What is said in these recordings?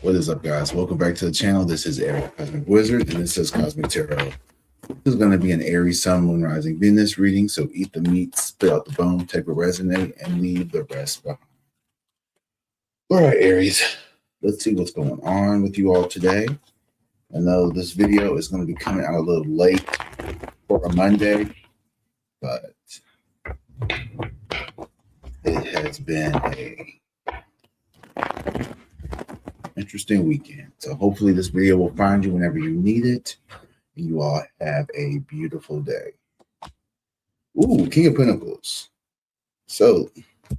What is up, guys? Welcome back to the channel. This is Aries, Cosmic Wizard, and this is Cosmic Tarot. This is going to be an Aries Sun, Moon, Rising, Venus reading, so eat the meat, spit out the bone, take what resonate, and leave the rest behind. All right, Aries, let's see what's going on with you all today. I know this video is going to be coming out a little late for a Monday, but it has been a interesting weekend. So hopefully this video will find you whenever you need it. You all have a beautiful day. Ooh, King of Pentacles. So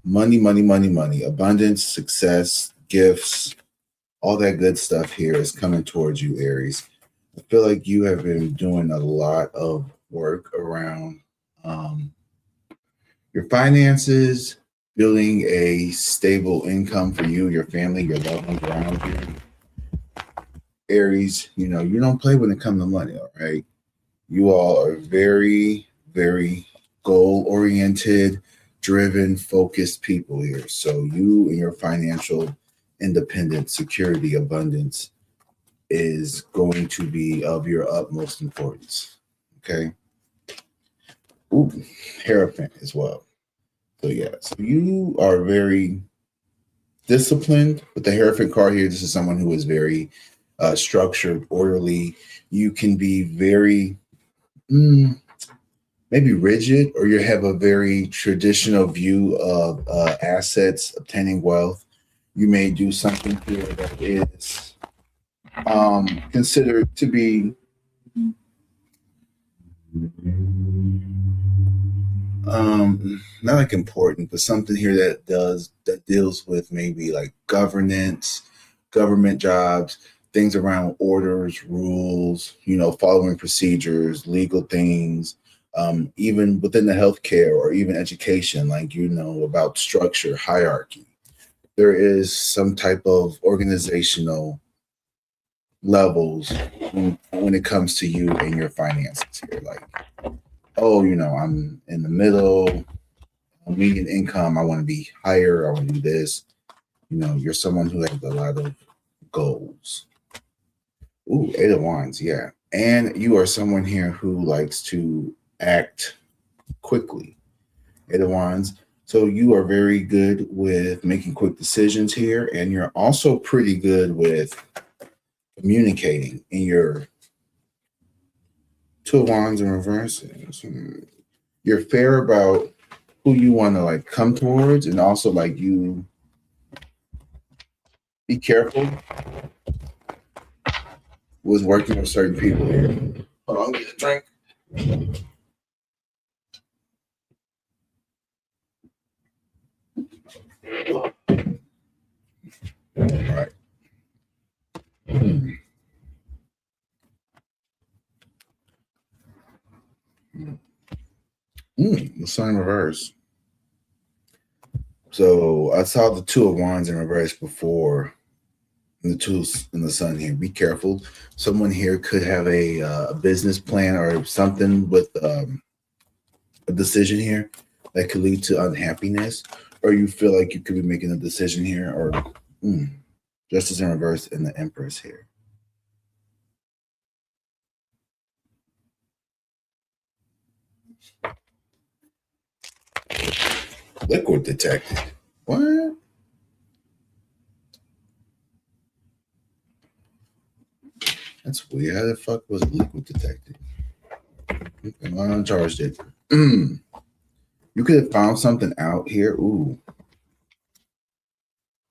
money, money, money, money, abundance, success, gifts, all that good stuff here is coming towards you, Aries. I feel like you have been doing a lot of work around your finances, building a stable income for you, your family, your loved ones around you. Aries, you know, you don't play when it comes to money, all right? You all are very, very goal-oriented, driven, focused people here. So you and your financial independence, security, abundance is going to be of your utmost importance, okay? Ooh, Hierophant as well. So yeah, so you are very disciplined. With the Hierophant card here, this is someone who is very structured, orderly. You can be very maybe rigid, or you have a very traditional view of assets, obtaining wealth. You may do something here that is considered to be not like important, but something here that deals with maybe like governance, government jobs, things around orders, rules, you know, following procedures, legal things, even within the healthcare or even education, like, you know, about structure, hierarchy. There is some type of organizational levels when it comes to you and your finances here. Like, oh, you know, I'm in the middle, median income, I want to be higher, I want to do this. You know, you're someone who has a lot of goals. Ooh, Eight of Wands, yeah. And you are someone here who likes to act quickly. Eight of Wands. So you are very good with making quick decisions here, and you're also pretty good with communicating in your Two of Wands in reverse. You're fair about who you want to like come towards, and also like you be careful with working with certain people here. Hold on, get a drink. All right. The Sun in reverse. So I saw the Two of Wands in reverse before. The tools in the Sun here. Be careful. Someone here could have a business plan or something with a decision here that could lead to unhappiness, or you feel like you could be making a decision here, or Justice in reverse and the Empress here. Liquid detected. What? That's weird. How the fuck was liquid detected? Okay, well, I uncharged it. You could have found something out here. Ooh.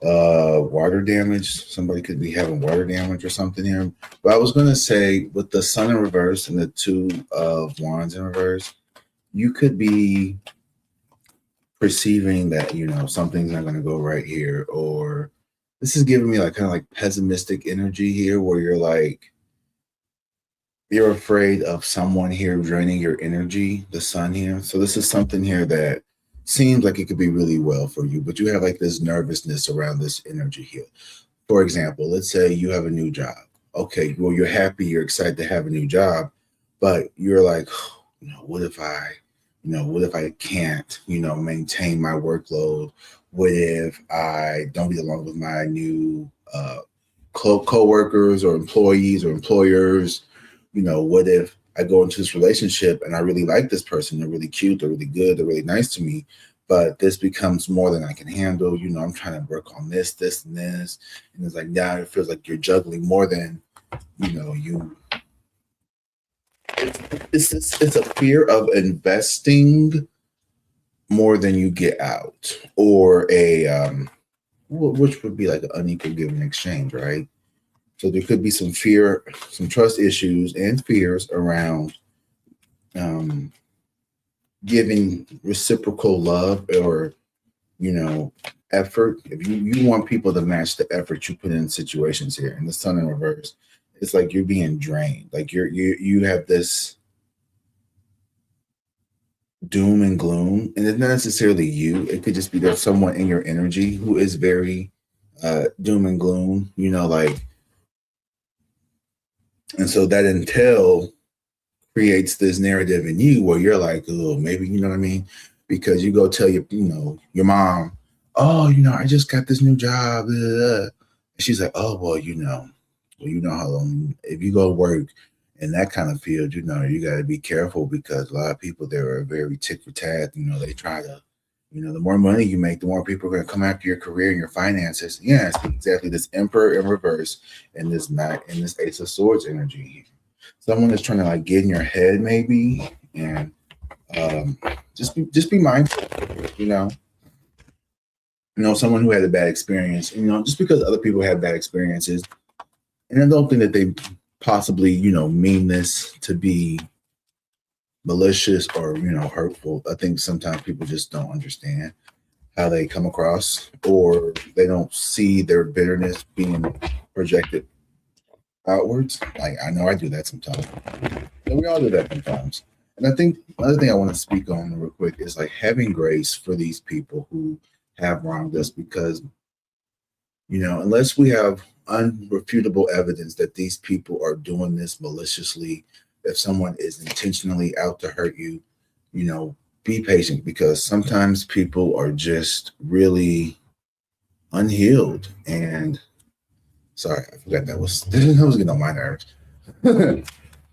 Water damage. Somebody could be having water damage or something here. But I was going to say, with the Sun in reverse and the Two of Wands in reverse, you could be perceiving that, you know, something's not going to go right here, or this is giving me like kind of like pessimistic energy here, where you're like, you're afraid of someone here draining your energy, the Sun here. So this is something here that seems like it could be really well for you, but you have like this nervousness around this energy here. For example, let's say you have a new job. Okay, well, you're happy, you're excited to have a new job, but you're like, you know, what if I can't, you know, maintain my workload? What if I don't get along with my new co-workers or employees or employers. What if I go into this relationship and I really like this person? They're really cute, they're really good, they're really nice to me, but this becomes more than I can handle. I'm trying to work on this, and this. And it's like, now it feels like you're juggling more than, you. It's a fear of investing more than you get out, or which would be like an unequal give and exchange, right? So there could be some fear, some trust issues and fears around giving reciprocal love or, effort. If you want people to match the effort you put in situations here, and the sun in reverse, it's like you're being drained. Like you have this doom and gloom, and it's not necessarily you. It could just be there's someone in your energy who is very doom and gloom, and so that entail creates this narrative in you where you're like, oh, maybe, you know what I mean? Because you go tell your mom, oh, I just got this new job. Blah, blah, blah. And she's like, oh, well, you know how long, if you go work in that kind of field, you got to be careful because a lot of people there are very tick for tat. They try to, the more money you make, the more people are going to come after your career and your finances. Yeah, it's exactly this Emperor in reverse and this Ace of Swords energy. Someone is trying to like get in your head maybe, and just be mindful, someone who had a bad experience, just because other people had bad experiences, and I don't think that they possibly, mean this to be malicious or, hurtful. I think sometimes people just don't understand how they come across, or they don't see their bitterness being projected outwards. Like, I know I do that sometimes. And we all do that sometimes. And I think another thing I want to speak on real quick is like having grace for these people who have wronged us, because, unless we have unrefutable evidence that these people are doing this maliciously, if someone is intentionally out to hurt you, be patient, because sometimes people are just really unhealed. And sorry, I forgot that was getting on my nerves.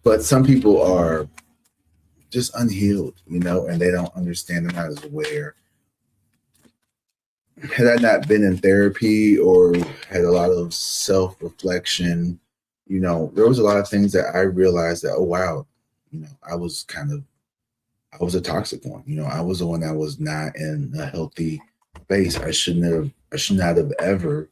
But some people are just unhealed, and they don't understand, they're not as aware. Had I not been in therapy or had a lot of self-reflection, there was a lot of things that I realized that, oh, wow, I was a toxic one. I was the one that was not in a healthy space. I should not have ever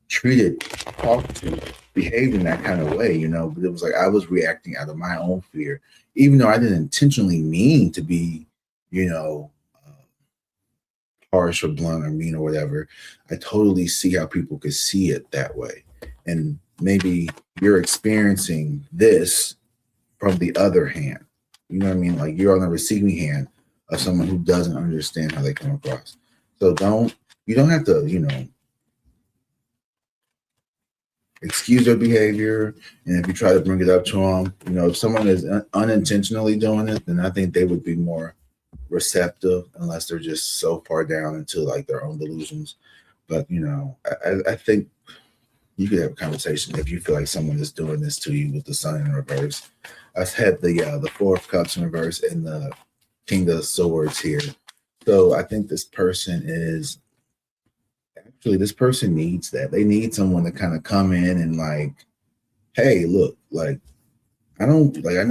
treated, talked to, behaved in that kind of way, but it was like I was reacting out of my own fear, even though I didn't intentionally mean to be, harsh or blunt or mean or whatever. I totally see how people could see it that way. And maybe you're experiencing this from the other hand. You know what I mean? Like you're on the receiving hand of someone who doesn't understand how they come across. So you don't have to, excuse their behavior. And if you try to bring it up to them, if someone is unintentionally doing it, then I think they would be more receptive, unless they're just so far down into like their own delusions. But I think you could have a conversation if you feel like someone is doing this to you with the sun in reverse. I've had the Four of Cups in reverse and the King of Swords here. So I think this person needs that. They need someone to kind of come in and like, hey, look, like I know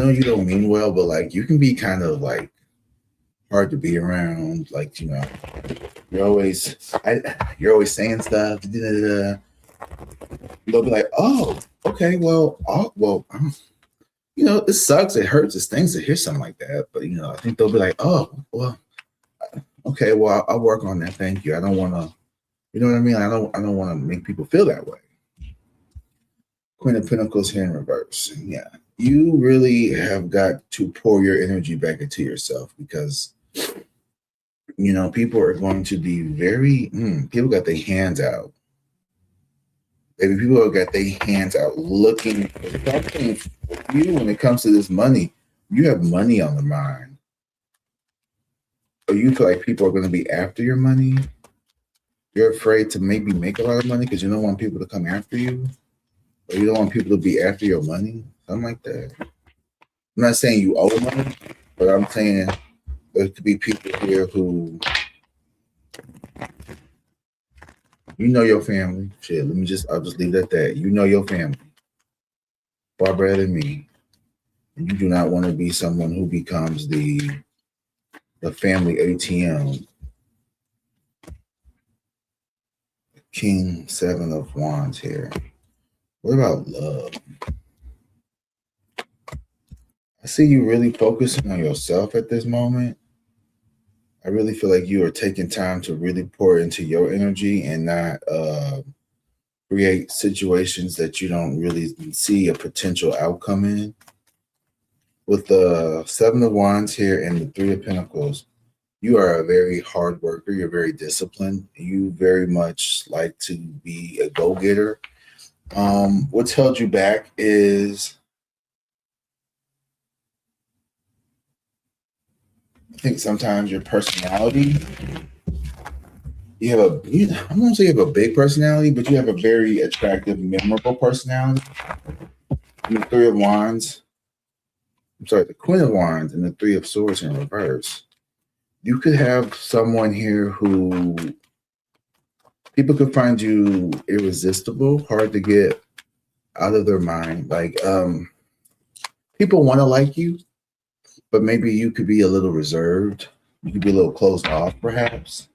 you don't mean well, but like you can be kind of like hard to be around. Like, you're always saying stuff. They'll be like, oh, okay, well, it sucks, it hurts, it stings to hear something like that. But I think they'll be like, oh, well, okay, well, I'll work on that. Thank you. I don't want to, you know what I mean? I don't want to make people feel that way. Queen of Pentacles here in reverse. Yeah, you really have got to pour your energy back into yourself, because people are going to be very, people got their hands out. Maybe people have got their hands out looking for something for you when it comes to this money. You have money on the mind. Or you feel like people are going to be after your money. You're afraid to maybe make a lot of money because you don't want people to come after you. Or you don't want people to be after your money, something like that. I'm not saying you owe money, but I'm saying there could be people here who, you know, your family. Shit, I'll just leave it at that. You know your family far better than me. And you do not want to be someone who becomes the family ATM. King 7 of Wands here. What about love? I see you really focusing on yourself at this moment. I really feel like you are taking time to really pour into your energy and not create situations that you don't really see a potential outcome in. With the 7 of Wands here and the 3 of Pentacles, you are a very hard worker. You're very disciplined. You very much like to be a go-getter. What's held you back is, I think sometimes your personality. I'm gonna say you have a big personality, but you have a very attractive, memorable personality. And the 3 of Wands, the Queen of Wands and the 3 of Swords in reverse. You could have someone here who people could find you irresistible, hard to get out of their mind. Like, people want to like you, but maybe you could be a little reserved. You could be a little closed off, perhaps.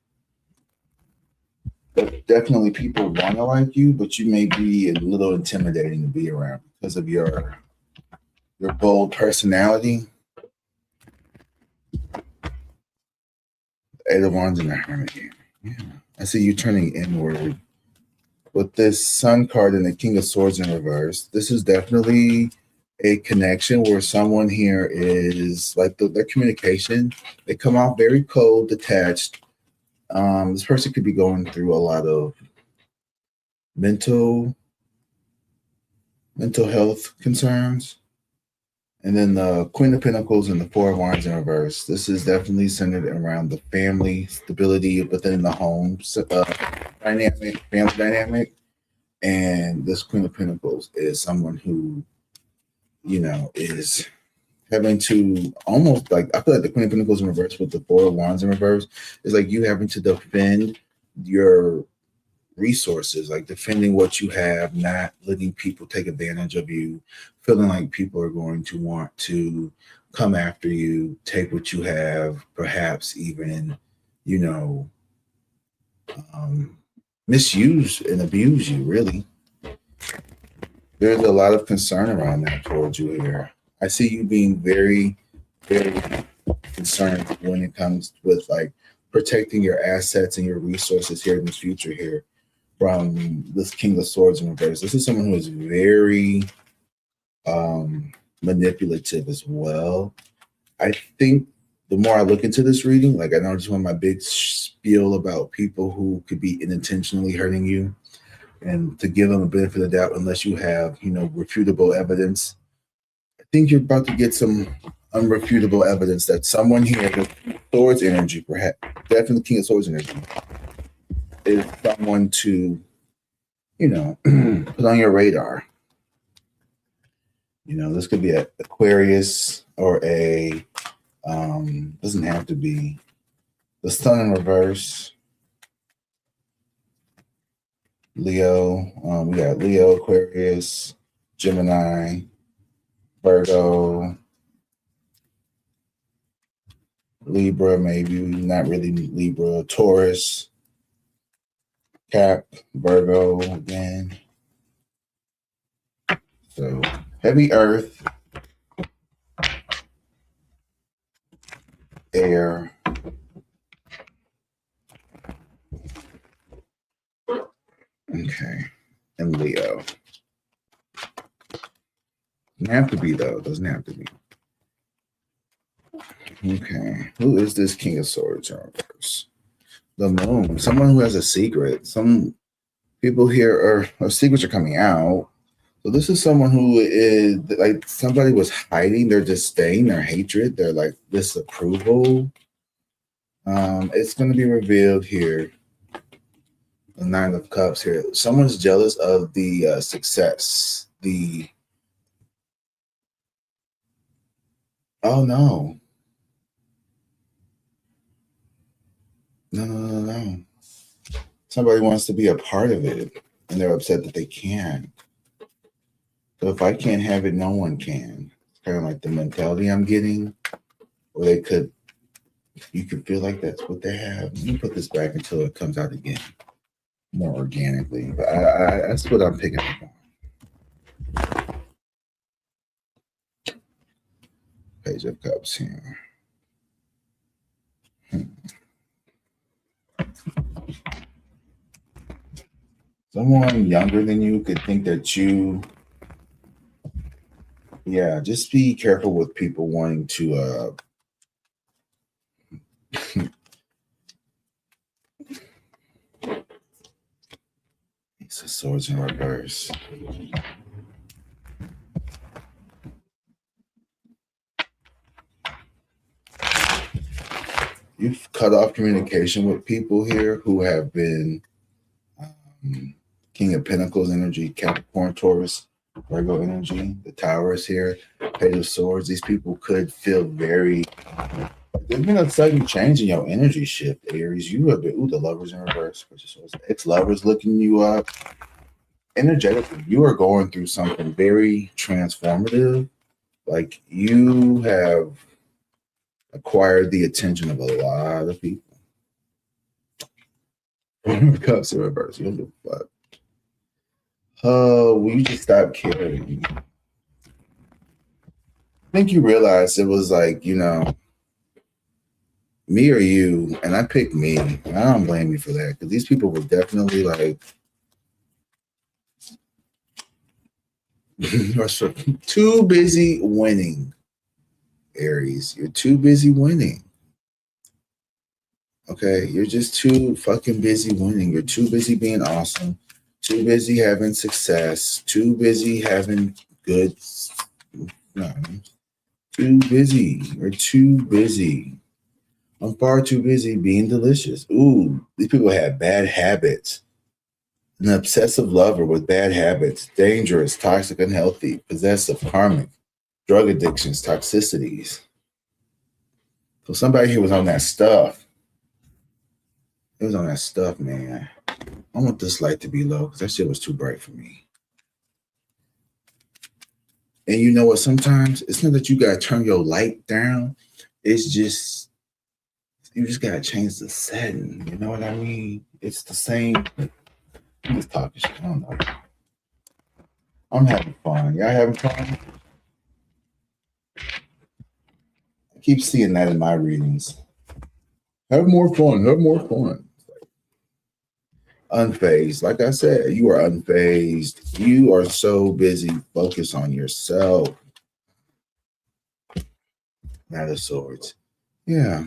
But definitely people want to like you, but you may be a little intimidating to be around because of your bold personality. 8 of Wands and the Hermit here. Yeah. I see you turning inward. With this Sun card and the King of Swords in reverse, this is definitely a connection where someone here is like their communication. They come out very cold, detached. This person could be going through a lot of mental health concerns. And then the Queen of Pentacles and the 4 of Wands in reverse. This is definitely centered around the family stability within the home family dynamic. And this Queen of Pentacles is someone who, is having to almost like, I feel like the Queen of Pentacles in reverse with the 4 of Wands in reverse is like you having to defend your resources, like defending what you have, not letting people take advantage of you, feeling like people are going to want to come after you, take what you have, perhaps even, misuse and abuse you, really. There's a lot of concern around that towards you here. I see you being very, very concerned when it comes with like protecting your assets and your resources here in the future here from this King of Swords in reverse. This is someone who is very manipulative as well. I think the more I look into this reading, like I know just one of my big spiel about people who could be unintentionally hurting you, and to give them a benefit of the doubt unless you have, refutable evidence. I think you're about to get some unrefutable evidence that someone here with Swords energy, perhaps definitely King of Swords energy, is someone to, put on your radar. This could be an Aquarius or a, doesn't have to be, the Sun in reverse, Leo. We got Leo, Aquarius, Gemini, Virgo, Libra, maybe not really Libra, Taurus, Cap, Virgo again. So heavy earth, air, okay, and Leo. Doesn't have to be though. Doesn't have to be. Okay, who is this King of Swords in reverse? The Moon. Someone who has a secret. Some people here are secrets are coming out. So this is someone who is like somebody was hiding their disdain, their hatred, their like disapproval. It's going to be revealed here The Nine of Cups here. Someone's jealous of the success. Oh no. No. Somebody wants to be a part of it and they're upset that they can't. So if I can't have it, no one can. It's kind of like the mentality I'm getting, or you could feel like that's what they have. Let me put this back until it comes out again more organically. But that's what I'm picking up on. Page of Cups here. Someone younger than you could think that just be careful with people wanting to Ace of Swords in reverse. You've cut off communication with people here who have been King of Pentacles energy, Capricorn, Taurus, Virgo energy. The Tower is here. Page of Swords. These people could feel very... There's been a sudden change in your energy shift, Aries. You have been... the Lovers in reverse. Ex-lovers looking you up. Energetically, you are going through something very transformative. Like, you have acquired the attention of a lot of people. Cups in reverse. What the fuck? Oh, will you just stop caring? I think you realized it was like, me or you, and I picked me, and I don't blame you for that, because these people were definitely like, you're too busy winning, Aries. You're too busy winning. Okay? You're just too fucking busy winning. You're too busy being awesome, too busy having success, too busy having good... No, too busy. You're too busy. I'm far too busy being delicious. Ooh, these people have bad habits. An obsessive lover with bad habits, dangerous, toxic, unhealthy, possessive, karmic, drug addictions, toxicities. So somebody here was on that stuff. It was on that stuff, man. I want this light to be low because that shit was too bright for me. And you know what? Sometimes it's not that you got to turn your light down. It's just... you just gotta change the setting. You know what I mean? It's the same. I'm just talking shit. I don't know. I'm having fun. Y'all having fun? I keep seeing that in my readings. Have more fun. Have more fun. Unfazed. Like I said, you are unfazed. You are so busy focused on yourself. Knight of Swords. Yeah.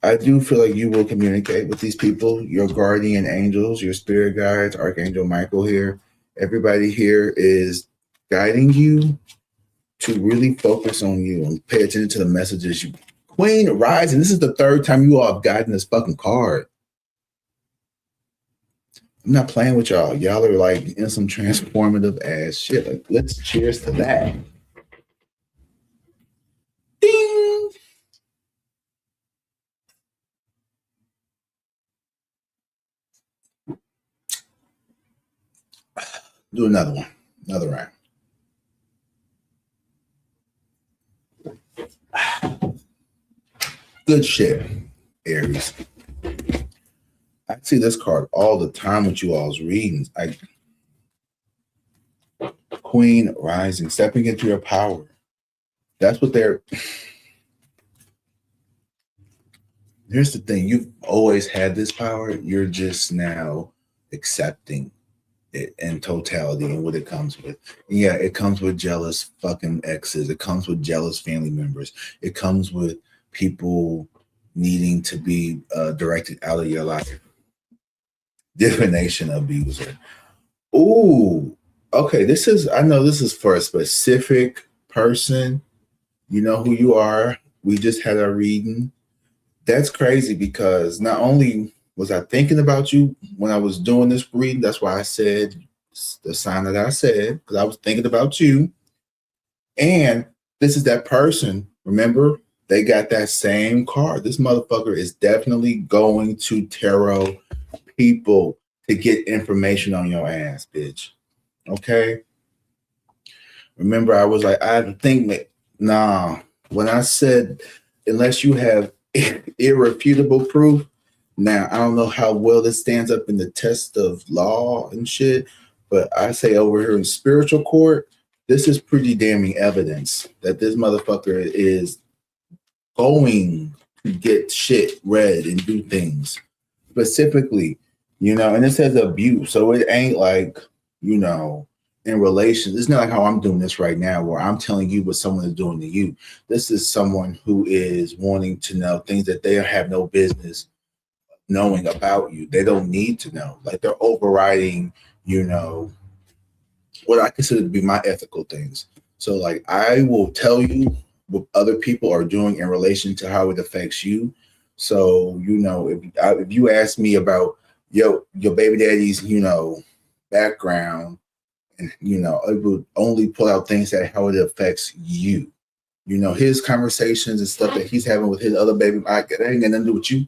I do feel like you will communicate with these people, your guardian angels, your spirit guides, Archangel Michael here. Everybody here is guiding you to really focus on you and pay attention to the messages you... Queen Rising. This is the third time you all have gotten this fucking card. I'm not playing with y'all. Y'all are like in some transformative ass shit. Like, let's cheers to that. Ding! Do another one. Another round. Good shit, Aries. I see this card all the time with you all's readings. Queen Rising, stepping into your power. That's what they're... Here's the thing. You've always had this power. You're just now accepting it in totality and what it comes with. Yeah, it comes with jealous fucking exes. It comes with jealous family members. It comes with people needing to be directed out of your life. Divination abuser. Ooh, okay. I know this is for a specific person. You know who you are. We just had our reading. That's crazy because not only Was I thinking about you when I was doing this reading? That's why I said the sign that I said, because I was thinking about you. And this is that person. Remember, they got that same card. This motherfucker is definitely going to tarot people to get information on your ass, bitch. Okay? Remember, I was like, I think that, nah. When I said, unless you have irrefutable proof, now I don't know how well this stands up in the test of law and shit, but I say over here in spiritual court, this is pretty damning evidence that this motherfucker is going to get shit read and do things specifically, and it says abuse. So it ain't like, in relation. It's not like how I'm doing this right now where I'm telling you what someone is doing to you. This is someone who is wanting to know things that they have no business knowing about you. They don't need to know. Like they're overriding, what I consider to be my ethical things. So like I will tell you what other people are doing in relation to how it affects you. So, if you ask me about your baby daddy's, background, and it would only pull out things that how it affects you. His conversations and stuff that he's having with his other baby, that ain't got nothing to do with you.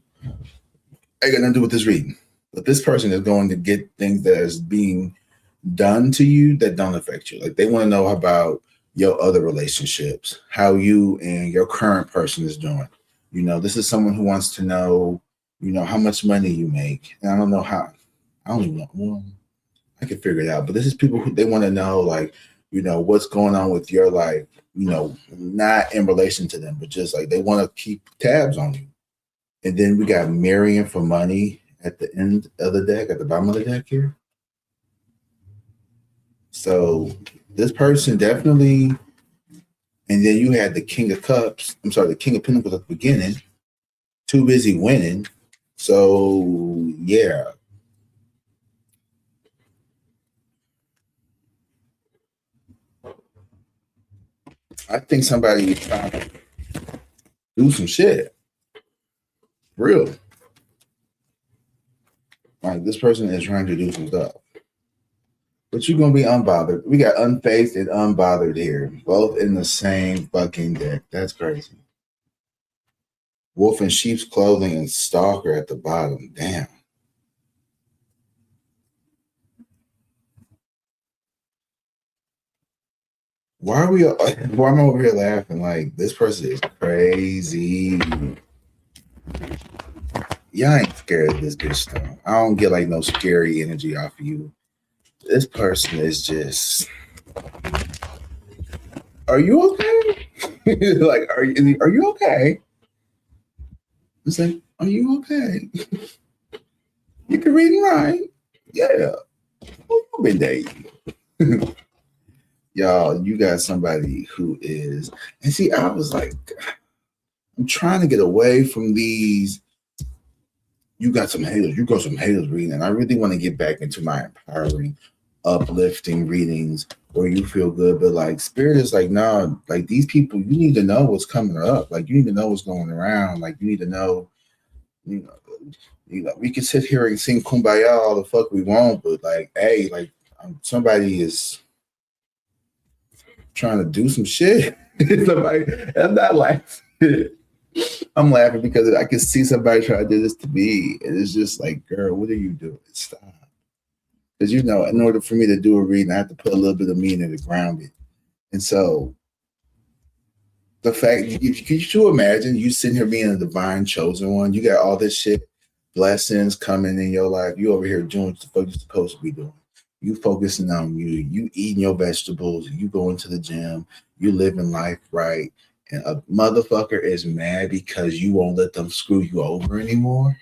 Ain't got nothing to do with this reading. But this person is going to get things that is being done to you that don't affect you. Like they want to know about your other relationships, how you and your current person is doing. This is someone who wants to know, how much money you make. And I don't know how. I don't even know. Well, I can figure it out. But this is people who they want to know, like, what's going on with your life, not in relation to them, but just like they want to keep tabs on you. And then we got marrying for money at the end of the deck, at the bottom of the deck here. So this person definitely, and then you had the King of Cups, the King of Pentacles at the beginning, too busy winning. So yeah. I think somebody is trying to do some shit. Real. Like this person is trying to do some stuff. But you're going to be unbothered. We got unfazed and unbothered here, both in the same fucking deck. That's crazy. Wolf in sheep's clothing and stalker at the bottom. Damn. Why am I over here laughing? Like, this person is crazy. Y'all ain't scared of this bitch, though. I don't get, like, no scary energy off of you. This person is just... Are you okay? Like, are you okay? It's like, are you okay? You can read and write. Yeah. Who you been dating? Y'all, you got somebody who is... And see, I was like... I'm trying to get away from these. You got some haters. You got some haters reading. And I really want to get back into my empowering, uplifting readings where you feel good. But like spirit is like, nah, like these people, you need to know what's coming up. Like you need to know what's going around. Like you need to know, we can sit here and sing kumbaya all the fuck we want, but like, hey, like somebody is trying to do some shit. Somebody, I'm not laughing. I'm laughing because I can see somebody try to do this to me. And it's just like, girl, what are you doing? Stop. Because, in order for me to do a reading, I have to put a little bit of me in it to ground it. And so the fact, could you imagine you sitting here being a divine chosen one? You got all this shit, blessings coming in your life. You over here doing what the fuck you're supposed to be doing. You focusing on you eating your vegetables, you going to the gym, you living life right. And a motherfucker is mad because you won't let them screw you over anymore.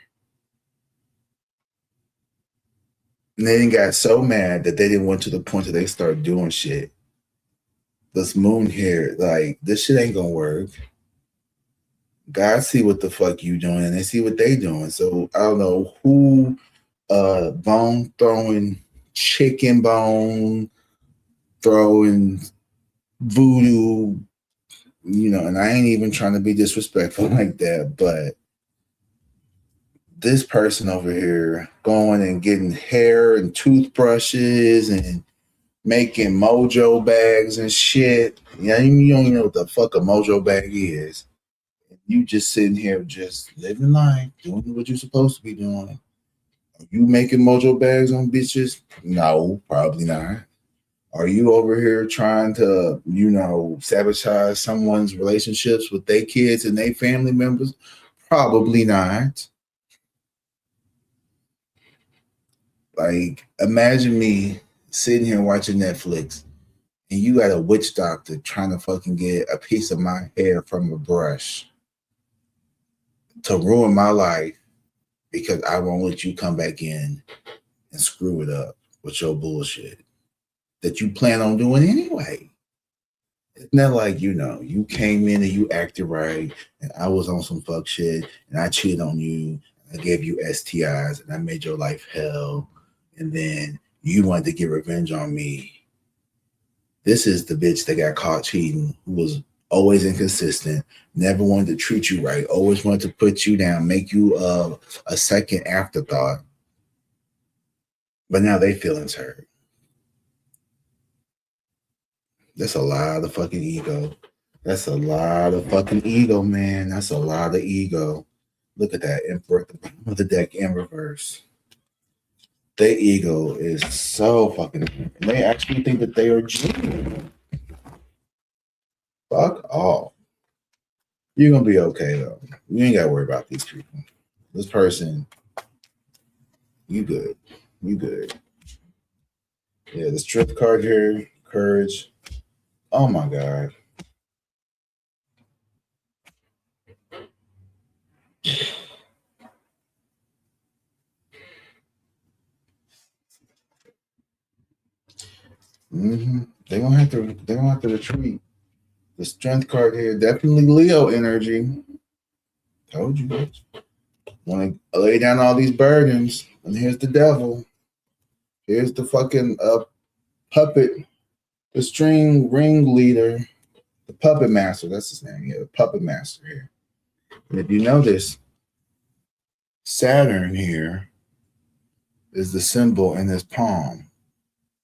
And they got so mad that they didn't went to the point that they start doing shit. This moon here, like, this shit ain't gonna work. God see what the fuck you doing, and they see what they doing. So I don't know who bone throwing, chicken bone throwing, voodoo, and I ain't even trying to be disrespectful like that, but this person over here going and getting hair and toothbrushes and making mojo bags and shit. Yeah, you don't even know what the fuck a mojo bag is. You just sitting here just living life, doing what you're supposed to be doing. Are you making mojo bags on bitches? No, probably not. Are you over here trying to, sabotage someone's relationships with their kids and their family members? Probably not. Like, imagine me sitting here watching Netflix and you got a witch doctor trying to fucking get a piece of my hair from a brush to ruin my life because I won't let you come back in and screw it up with your bullshit that you plan on doing anyway. It's not like, you came in and you acted right and I was on some fuck shit and I cheated on you. I gave you STIs and I made your life hell. And then you wanted to get revenge on me. This is the bitch that got caught cheating, who was always inconsistent, never wanted to treat you right, always wanted to put you down, make you a second afterthought. But now they feelings hurt. That's a lot of fucking ego. That's a lot of fucking ego, man. That's a lot of ego. Look at that Emperor of the deck in reverse. Their ego is so fucking. And they actually think that they are genuine. Fuck off. You're gonna be okay though. You ain't gotta worry about these people. This person, you good. You good. Yeah, the strength card here, courage. Oh my god. They're gonna have to retreat. The strength card here, definitely Leo energy. Told you, bitch. Want to lay down all these burdens, and here's the devil. Here's the fucking puppet, the string ringleader, the puppet master. That's his name. Yeah, the puppet master here. And if you notice, Saturn here is the symbol in his palm.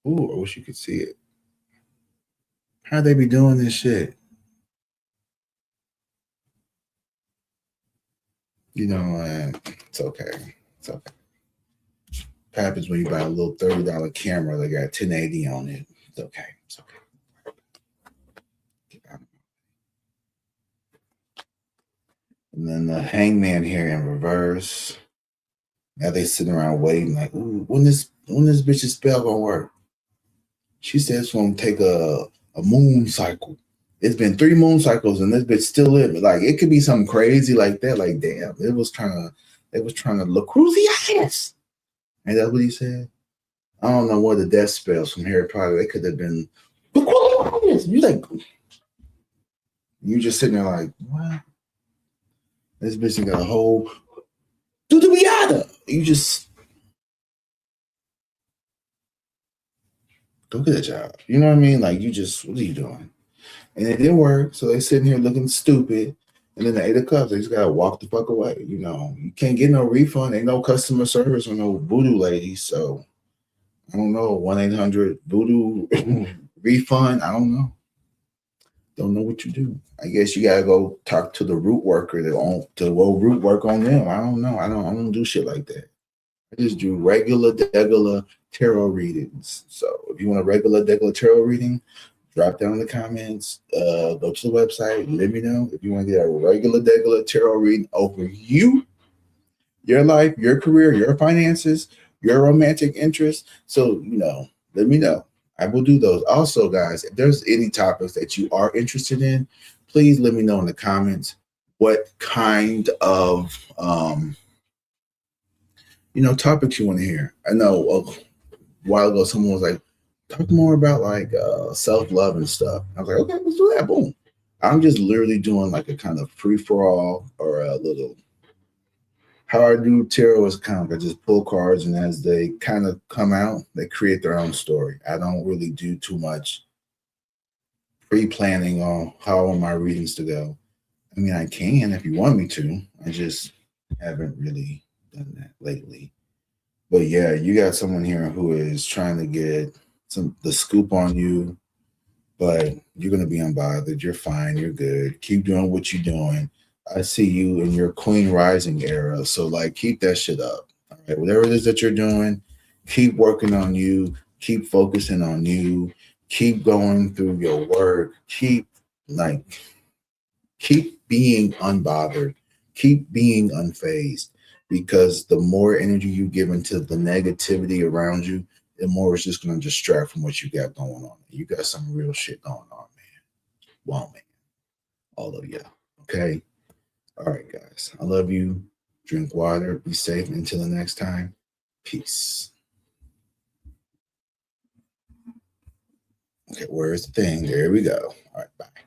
Ooh, I wish you could see it. How'd they be doing this shit? It's okay. It's okay. What happens when you buy a little $30 camera that got 1080 on it? It's okay. It's okay. And then the hangman here in reverse. Now they sitting around waiting, like, ooh, when this bitch's spell gonna work? She said it's gonna take a moon cycle. It's been 3 moon cycles and this bitch still living. Like, it could be something crazy like that. Like, damn, it was trying to look cruciatus. And that's what he said. I don't know what the death spells from Harry Potter. They could have been. You like, you just sitting there like, what? This bitch got a whole You just go get a job. You know what I mean? Like, what are you doing? And it didn't work. So they sitting here looking stupid. And then the 8 of Cups, they just gotta walk the fuck away. You can't get no refund. Ain't no customer service or no voodoo lady. So I don't know. 1-800 voodoo refund. I don't know. Don't know what you do. I guess you gotta go talk to the root worker to go root work on them. I don't know. I don't do shit like that. I just do regular tarot readings. So if you want a regular tarot reading, drop down in the comments. Go to the website. Let me know if you want to get a regular tarot reading over you, your life, your career, your finances, your romantic interests. So let me know. I will do those. Also, guys, if there's any topics that you are interested in, please let me know in the comments what kind of topics you want to hear. I know a while ago someone was like, talk more about like self-love and stuff. I was like, okay, let's do that. Boom. I'm just literally doing like a kind of free-for-all or a little. How I do tarot is kind of I just pull cards, and as they kind of come out, they create their own story. I don't really do too much pre-planning on how I want my readings to go. I mean, I can if you want me to. I just haven't really done that lately. But yeah, you got someone here who is trying to get the scoop on you, but you're gonna be unbothered. You're fine. You're good. Keep doing what you're doing. I see you in your Queen Rising era, so like keep that shit up. All right, whatever it is that you're doing, keep working on you. Keep focusing on you. Keep going through your work. Like keep being unbothered. Keep being unfazed, because the more energy you give into the negativity around you, the more it's just going to distract from what you got going on. You got some real shit going on, man. Wow, man. All of you. Okay. All right, guys. I love you. Drink water. Be safe. Until the next time. Peace. Okay, where's the thing? There we go. All right, bye.